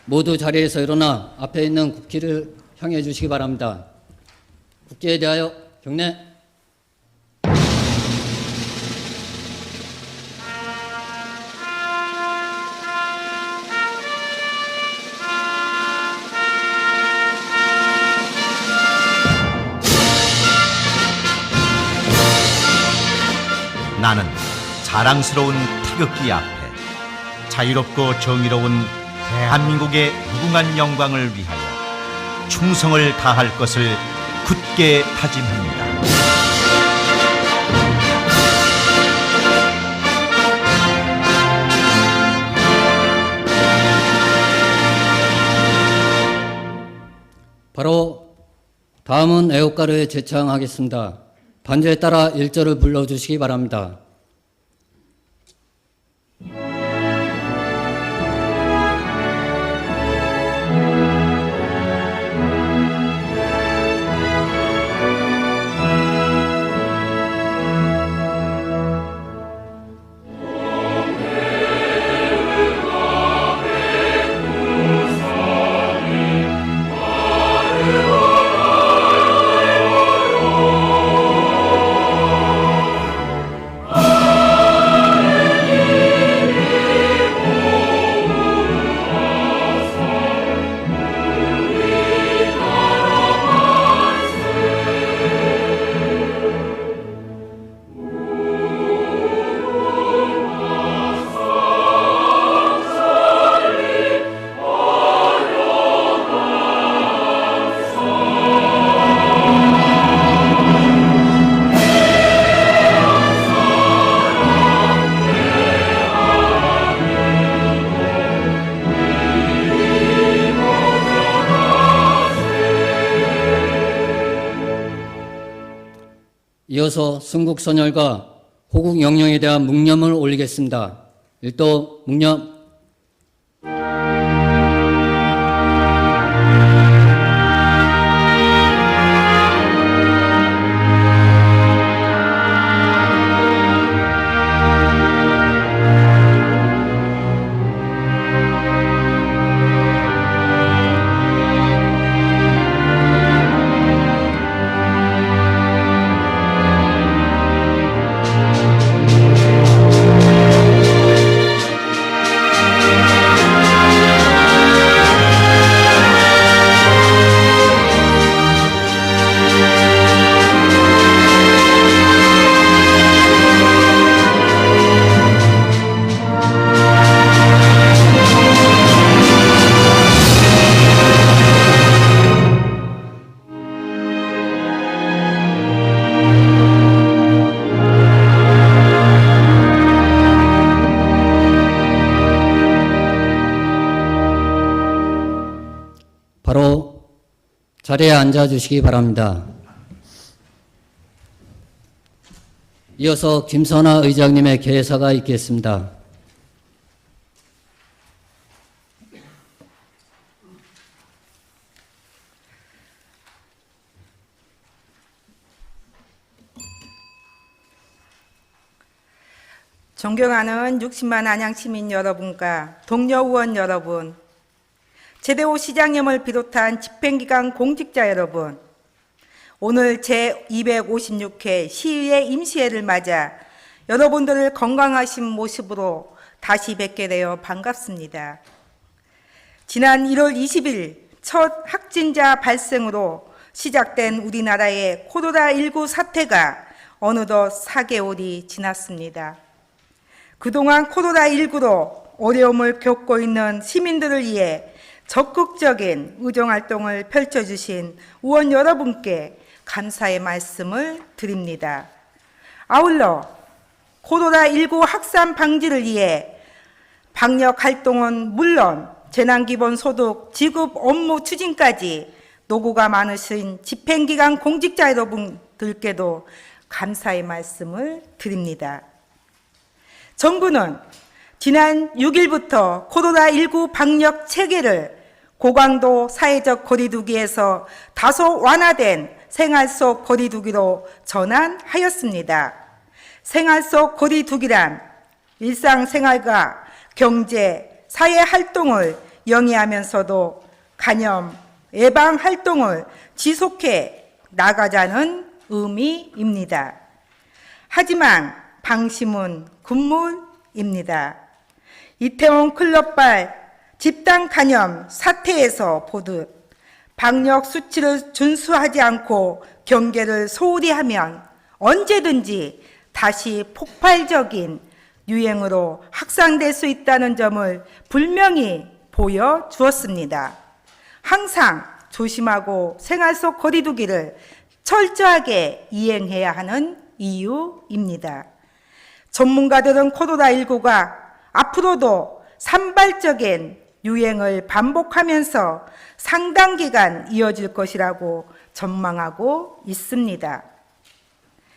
모두 자리에서 일어나 앞에 있는 국旗를 향해 주시기 바랍니다. 국기에 대하여 경례. 나는 자랑스러운 태극기 앞에 자유롭고 정의로운 대한민국의 무궁한 영광을 위하여 충성을 다할 것을 굳게 다짐합니다. 바로 다음은 애국가를 제창하겠습니다. 반주에 따라 1절을 불러주시기 바랍니다. 이어서 순국선열과 호국영령에 대한 묵념을 올리겠습니다. 1도 묵념. 바로 자리에 앉아주시기 바랍니다. 이어서 김선아 의장님의 개사가 있겠습니다. 존경하는 60만 안양시민 여러분과 동료 의원 여러분, 제대호 시장님을 비롯한 집행기관 공직자 여러분, 오늘 제256회 시의회 임시회를 맞아 여러분들을 건강하신 모습으로 다시 뵙게 되어 반갑습니다. 지난 1월 20일 첫 확진자 발생으로 시작된 우리나라의 코로나19 사태가 어느덧 4개월이 지났습니다. 그동안 코로나19로 어려움을 겪고 있는 시민들을 위해 적극적인 의정활동을 펼쳐주신 의원 여러분께 감사의 말씀을 드립니다. 아울러 코로나19 확산 방지를 위해 방역활동은 물론 재난기본소득 지급 업무 추진까지 노고가 많으신 집행기관 공직자 여러분들께도 감사의 말씀을 드립니다. 정부는 지난 6일부터 코로나19 방역 체계를 고강도 사회적 거리두기에서 다소 완화된 생활 속 거리두기로 전환하였습니다. 생활 속 거리두기란 일상생활과 경제, 사회 활동을 영위하면서도 간염 예방 활동을 지속해 나가자는 의미입니다. 하지만 방심은 금물입니다. 이태원 클럽발 집단 간염 사태에서 보듯 방역 수치를 준수하지 않고 경계를 소홀히 하면 언제든지 다시 폭발적인 유행으로 확산될 수 있다는 점을 분명히 보여주었습니다. 항상 조심하고 생활 속 거리 두기를 철저하게 이행해야 하는 이유입니다. 전문가들은 코로나19가 앞으로도 산발적인 유행을 반복하면서 상당 기간 이어질 것이라고 전망하고 있습니다.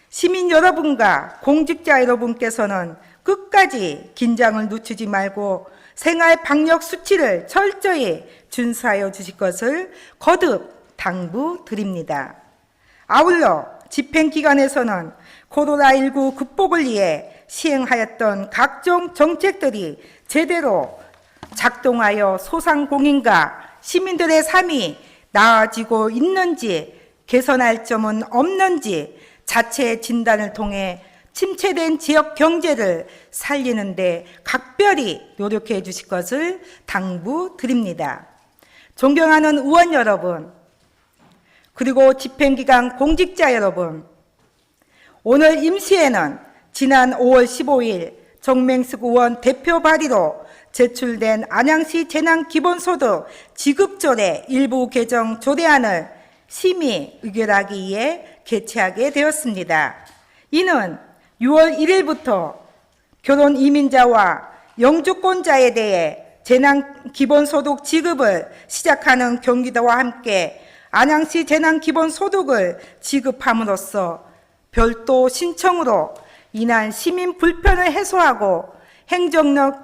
시민 여러분과 공직자 여러분께서는 끝까지 긴장을 늦추지 말고 생활 방역 수치를 철저히 준수하여 주실 것을 거듭 당부드립니다. 아울러 집행기관에서는 코로나19 극복을 위해 시행하였던 각종 정책들이 제대로 작동하여 소상공인과 시민들의 삶이 나아지고 있는지, 개선할 점은 없는지 자체 진단을 통해 침체된 지역 경제를 살리는 데 각별히 노력해 주실 것을 당부드립니다. 존경하는 의원 여러분, 그리고 집행기관 공직자 여러분, 오늘 임시회는 지난 5월 15일 정맹숙 의원 대표 발의로 제출된 안양시 재난기본소득 지급조례 일부 개정 조례안을 심의 의결하기 위해 개최하게 되었습니다. 이는 6월 1일부터 결혼 이민자와 영주권자에 대해 재난기본소득 지급을 시작하는 경기도와 함께 안양시 재난기본소득을 지급함으로써 별도 신청으로 인한 시민 불편을 해소하고 행정력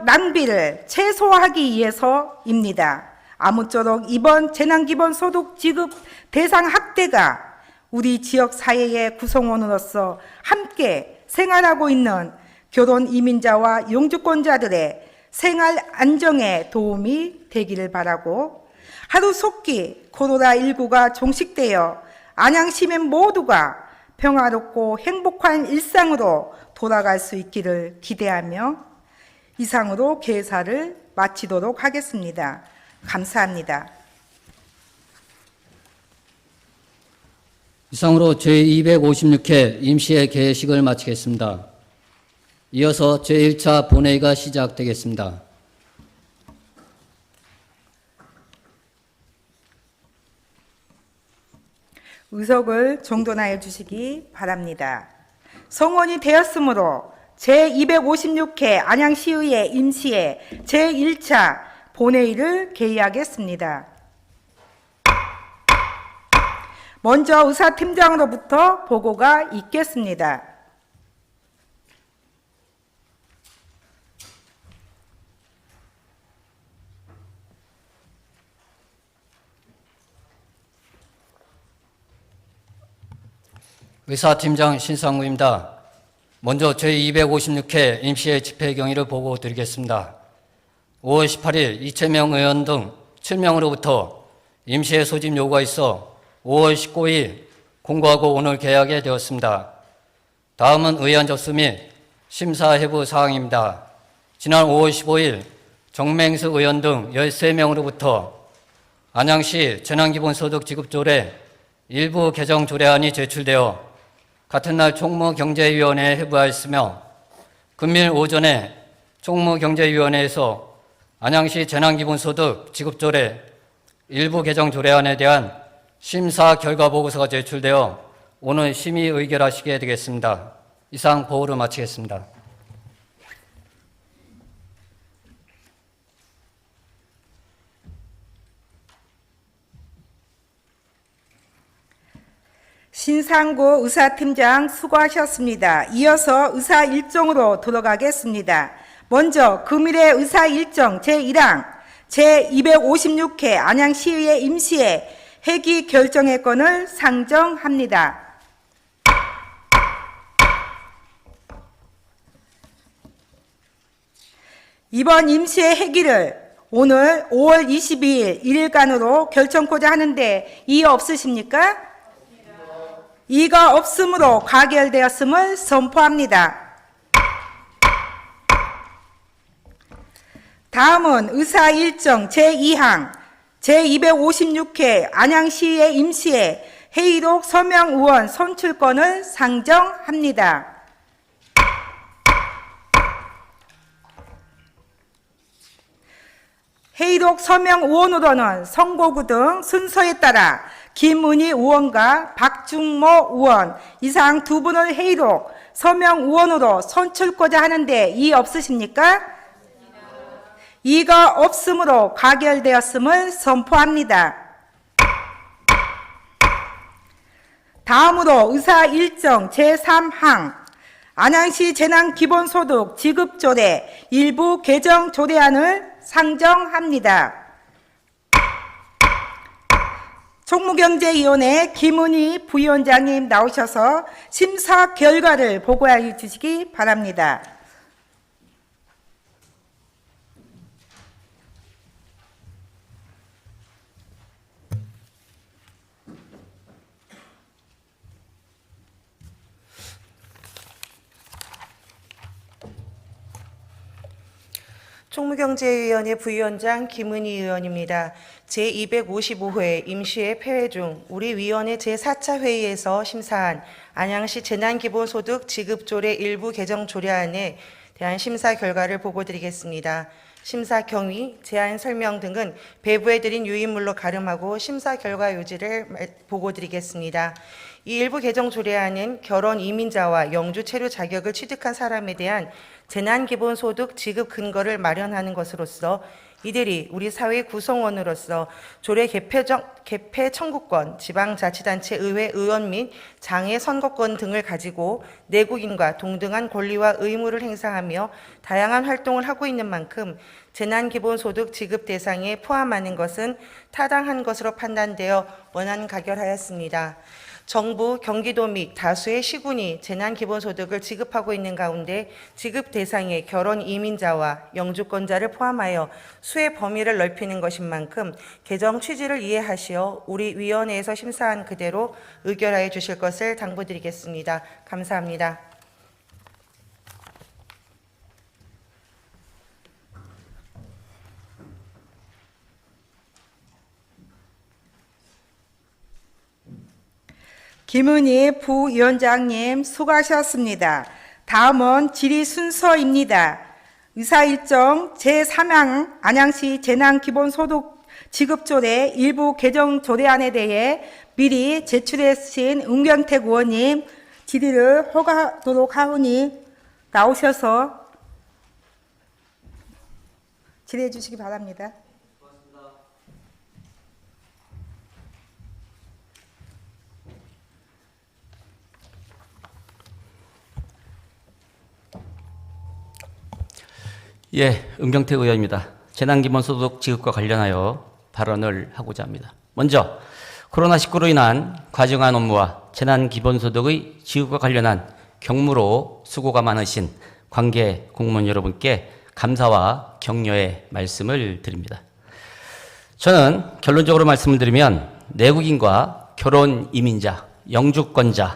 낭비를 최소화하기 위해서입니다. 아무쪼록 이번 재난기본소득 지급 대상 확대가 우리 지역 사회의 구성원으로서 함께 생활하고 있는 결혼 이민자와 영주권자들의 생활 안정에 도움이 되기를 바라고, 하루속히 코로나19가 종식되어 안양 시민 모두가 평화롭고 행복한 일상으로 돌아갈 수 있기를 기대하며 이상으로 개사를 마치도록 하겠습니다. 감사합니다. 이상으로 제256회 임시회 개식을 마치겠습니다. 이어서 제1차 본회의가 시작되겠습니다. 의석을 정돈하여 주시기 바랍니다. 성원이 되었으므로 제256회 안양시의회 임시회 제1차 본회의를 개의하겠습니다. 먼저 의사팀장으로부터 보고가 있겠습니다. 의사팀장 신상무입니다. 먼저 제256회 임시회 집회 경위를 보고 드리겠습니다. 5월 18일 이채명 의원 등 7명으로부터 임시회 소집 요구가 있어 5월 19일 공고하고 오늘 개하게 되었습니다. 다음은 의안 접수 및 심사 해부 사항입니다. 지난 5월 15일 정맹숙 의원 등 13명으로부터 안양시 재난기본소득 지급조례 일부 개정 조례안이 제출되어 같은 날 총무경제위원회에 회부하였으며 금일 오전에 총무경제위원회에서 안양시 재난기본소득 지급조례 일부 개정 조례안에 대한 심사 결과 보고서가 제출되어 오늘 심의 의결하시게 되겠습니다. 이상 보고를 마치겠습니다. 신상구 의사팀장 수고하셨습니다. 이어서 의사 일정으로 들어가겠습니다. 먼저 금일의 의사 일정 제1항 제256회 안양시의회 임시회 회기 결정의 건을 상정합니다. 이번 임시의 회기를 오늘 5월 22일 1일간으로 결정코자 하는데 이의 없으십니까? 이의가 없으므로 가결되었음을 선포합니다. 다음은 의사 일정 제2항 제256회 안양시의 임시회 회의록 서명 의원 선출권을 상정합니다. 회의록 서명 의원으로는 선거구 등 순서에 따라 김은희 의원과 박중모 의원 이상 두 분을 회의록 서명 의원으로 선출코자 하는데 이의 없으십니까? 이의가 없으므로 가결되었음을 선포합니다. 다음으로 의사 일정 제3항 안양시 재난기본소득 지급조례 일부 개정 조례안을 상정합니다. 총무경제위원회 김은희 부위원장님 나오셔서 심사 결과를 보고해 주시기 바랍니다. 총무경제위원회 부위원장 김은희 의원입니다. 제255회 임시회 폐회 중 우리 위원회 제4차 회의에서 심사한 안양시 재난기본소득 지급조례 일부 개정 조례안에 대한 심사 결과를 보고드리겠습니다. 심사 경위, 제안 설명 등은 배부해 드린 유인물로 가름하고 심사 결과 요지를 보고드리겠습니다. 이 일부 개정 조례안은 결혼 이민자와 영주 체류 자격을 취득한 사람에 대한 재난기본소득 지급 근거를 마련하는 것으로서 이들이 우리 사회 구성원으로서 조례 개폐 청구권, 지방자치단체 의회 의원 및 장애 선거권 등을 가지고 내국인과 동등한 권리와 의무를 행사하며 다양한 활동을 하고 있는 만큼 재난기본소득 지급 대상에 포함하는 것은 타당한 것으로 판단되어 원안 가결하였습니다. 정부, 경기도 및 다수의 시군이 재난기본소득을 지급하고 있는 가운데 지급 대상에 결혼 이민자와 영주권자를 포함하여 수혜 범위를 넓히는 것인 만큼 개정 취지를 이해하시어 우리 위원회에서 심사한 그대로 의결하여 주실 것을 당부드리겠습니다. 감사합니다. 김은희 부위원장님 수고하셨습니다. 다음은 질의 순서입니다. 의사일정 제3항 안양시 재난기본소득 지급조례 일부 개정 조례안에 대해 미리 제출해 주신 은경택 의원님 질의를 허가하도록 하오니 나오셔서 질의해 주시기 바랍니다. 예, 은경택 의원입니다. 재난기본소득 지급과 관련하여 발언을 하고자 합니다. 먼저 코로나19로 인한 과중한 업무와 재난기본소득의 지급과 관련한 경무로 수고가 많으신 관계 공무원 여러분께 감사와 격려의 말씀을 드립니다. 저는 결론적으로 말씀을 드리면 내국인과 결혼 이민자, 영주권자에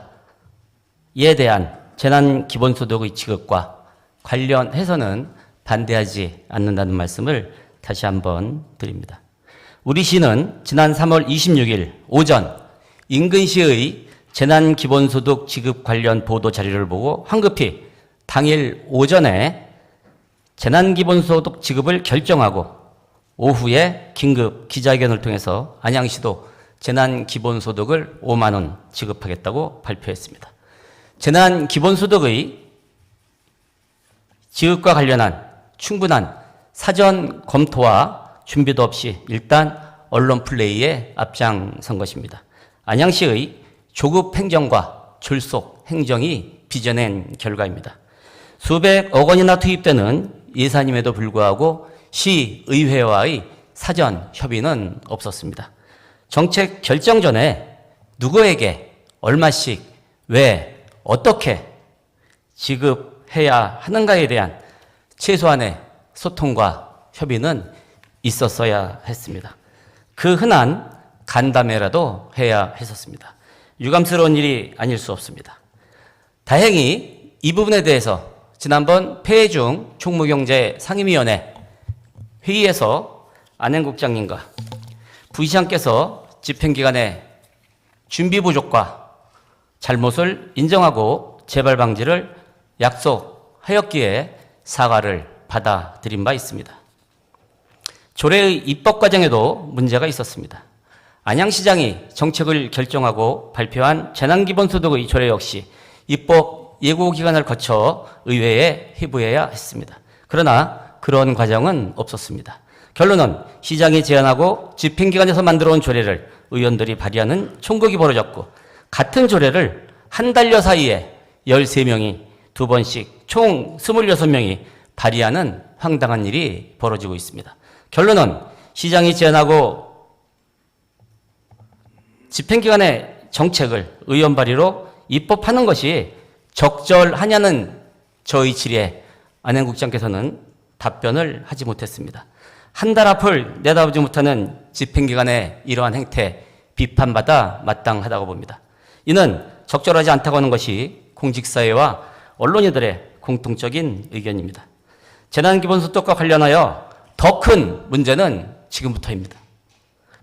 대한 재난기본소득의 지급과 관련해서는 반대하지 않는다는 말씀을 다시 한번 드립니다. 우리 시는 지난 3월 26일 오전 인근시의 재난기본소득 지급 관련 보도 자료를 보고 황급히 당일 오전에 재난기본소득 지급을 결정하고 오후에 긴급 기자회견을 통해서 안양시도 재난기본소득을 5만 원 지급하겠다고 발표했습니다. 재난기본소득의 지급과 관련한 충분한 사전 검토와 준비도 없이 일단 언론 플레이에 앞장선 것입니다. 안양시의 조급 행정과 졸속 행정이 빚어낸 결과입니다. 수백억 원이나 투입되는 예산임에도 불구하고 시의회와의 사전 협의는 없었습니다. 정책 결정 전에 누구에게 얼마씩 왜 어떻게 지급해야 하는가에 대한 최소한의 소통과 협의는 있었어야 했습니다. 그 흔한 간담회라도 해야 했었습니다. 유감스러운 일이 아닐 수 없습니다. 다행히 이 부분에 대해서 지난번 폐해중 총무경제 상임위원회 회의에서 안행국장님과 부시장께서 집행기관의 준비 부족과 잘못을 인정하고 재발 방지를 약속하였기에 사과를 받아들인 바 있습니다. 조례의 입법 과정에도 문제가 있었습니다. 안양시장이 정책을 결정하고 발표한 재난기본소득의 조례 역시 입법 예고기간을 거쳐 의회에 회부해야 했습니다. 그러나 그런 과정은 없었습니다. 결론은 시장이 제안하고 집행기관에서 만들어온 조례를 의원들이 발의하는 총극이 벌어졌고 같은 조례를 한 달여 사이에 13명이 두 번씩 총 26명이 발의하는 황당한 일이 벌어지고 있습니다. 결론은 시장이 제안하고 집행기관의 정책을 의원 발의로 입법하는 것이 적절하냐는 저의 질의에 안행국장께서는 답변을 하지 못했습니다. 한 달 앞을 내다보지 못하는 집행기관의 이러한 행태 비판받아 마땅하다고 봅니다. 이는 적절하지 않다고 하는 것이 공직사회와 언론인들의 공통적인 의견입니다. 재난기본소득과 관련하여 더 큰 문제는 지금부터입니다.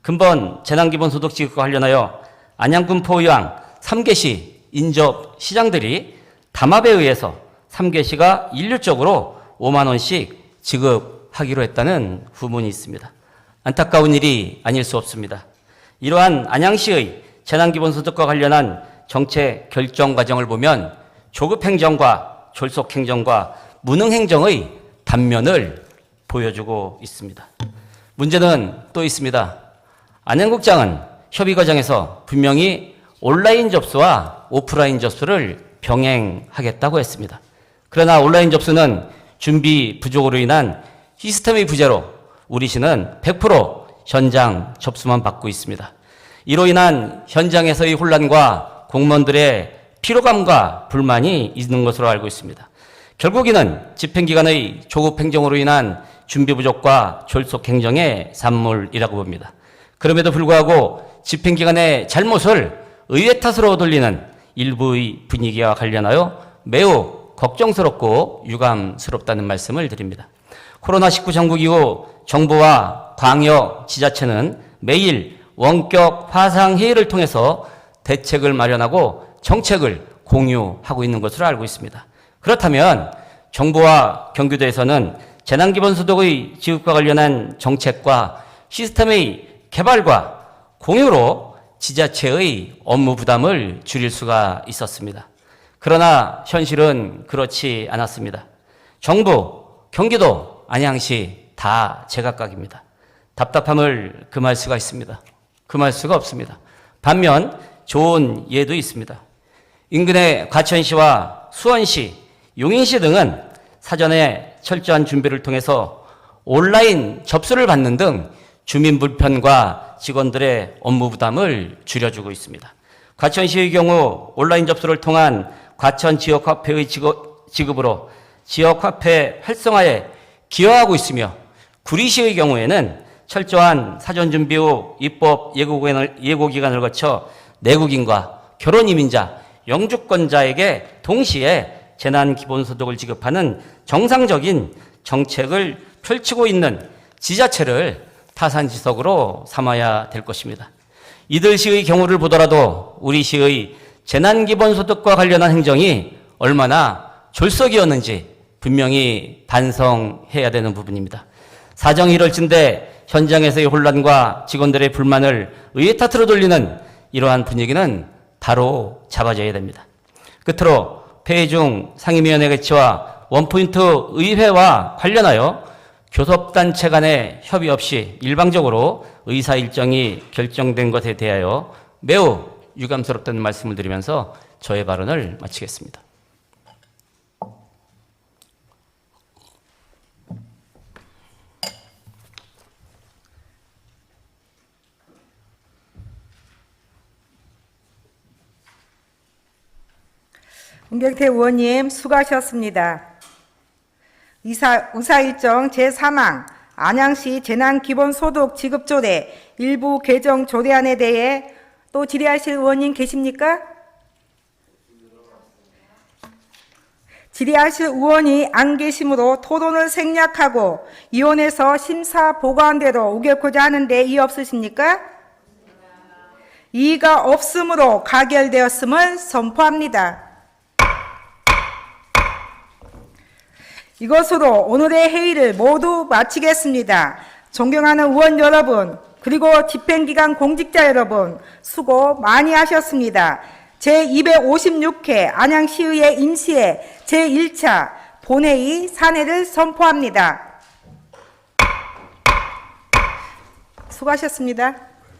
근본 재난기본소득 지급과 관련하여 안양군포의왕 3개시 인접 시장들이 담합에 의해서 3개시가 일률적으로 5만 원씩 지급하기로 했다는 후문이 있습니다. 안타까운 일이 아닐 수 없습니다. 이러한 안양시의 재난기본소득과 관련한 정책 결정 과정을 보면 조급행정과 졸속행정과 무능행정의 단면을 보여주고 있습니다. 문제는 또 있습니다. 안행국장은 협의 과정에서 분명히 온라인 접수와 오프라인 접수를 병행하겠다고 했습니다. 그러나 온라인 접수는 준비 부족으로 인한 시스템의 부재로 우리 시는 100% 현장 접수만 받고 있습니다. 이로 인한 현장에서의 혼란과 공무원들의 피로감과 불만이 있는 것으로 알고 있습니다. 결국에는 집행기관의 조급 행정으로 인한 준비 부족과 졸속 행정의 산물이라고 봅니다. 그럼에도 불구하고 집행기관의 잘못을 의회 탓으로 돌리는 일부의 분위기와 관련하여 매우 걱정스럽고 유감스럽다는 말씀을 드립니다. 코로나19 전국 이후 정부와 광역, 지자체는 매일 원격 화상 회의를 통해서 대책을 마련하고 정책을 공유하고 있는 것으로 알고 있습니다. 그렇다면 정부와 경기도에서는 재난기본소득의 지급과 관련한 정책과 시스템의 개발과 공유로 지자체의 업무 부담을 줄일 수가 있었습니다. 그러나 현실은 그렇지 않았습니다. 정부, 경기도, 안양시 다 제각각입니다. 답답함을 금할 수가 있습니다. 금할 수가 없습니다. 반면 좋은 예도 있습니다. 인근의 과천시와 수원시, 용인시 등은 사전에 철저한 준비를 통해서 온라인 접수를 받는 등 주민 불편과 직원들의 업무 부담을 줄여주고 있습니다. 과천시의 경우 온라인 접수를 통한 과천 지역화폐의 지급으로 지역화폐 활성화에 기여하고 있으며 구리시의 경우에는 철저한 사전 준비 후 입법 예고기간을 거쳐 내국인과 결혼이민자, 영주권자에게 동시에 재난기본소득을 지급하는 정상적인 정책을 펼치고 있는 지자체를 타산지석으로 삼아야 될 것입니다. 이들 시의 경우를 보더라도 우리 시의 재난기본소득과 관련한 행정이 얼마나 졸속이었는지 분명히 반성해야 되는 부분입니다. 사정이 이럴진데 현장에서의 혼란과 직원들의 불만을 의회 탓으로 돌리는 이러한 분위기는 바로 잡아줘야 됩니다. 끝으로 폐해중 상임위원회 개최와 원포인트 의회와 관련하여 교섭단체 간의 협의 없이 일방적으로 의사 일정이 결정된 것에 대하여 매우 유감스럽다는 말씀을 드리면서 저의 발언을 마치겠습니다. 문경태 의원님 수고하셨습니다. 의사일정 제3항 안양시 재난기본소득 지급조례 일부 개정 조례안에 대해 또 질의하실 의원님 계십니까? 질의하실 의원이 안 계시므로 토론을 생략하고 위원회에서 심사 보고한대로 우겨코자 하는데 이의 없으십니까? 이의가 없으므로 가결되었음을 선포합니다. 이것으로 오늘의 회의를 모두 마치겠습니다. 존경하는 의원 여러분, 그리고 집행기관 공직자 여러분, 수고 많이 하셨습니다. 제256회 안양시의회 임시회 제1차 본회의 산회를 선포합니다. 수고하셨습니다.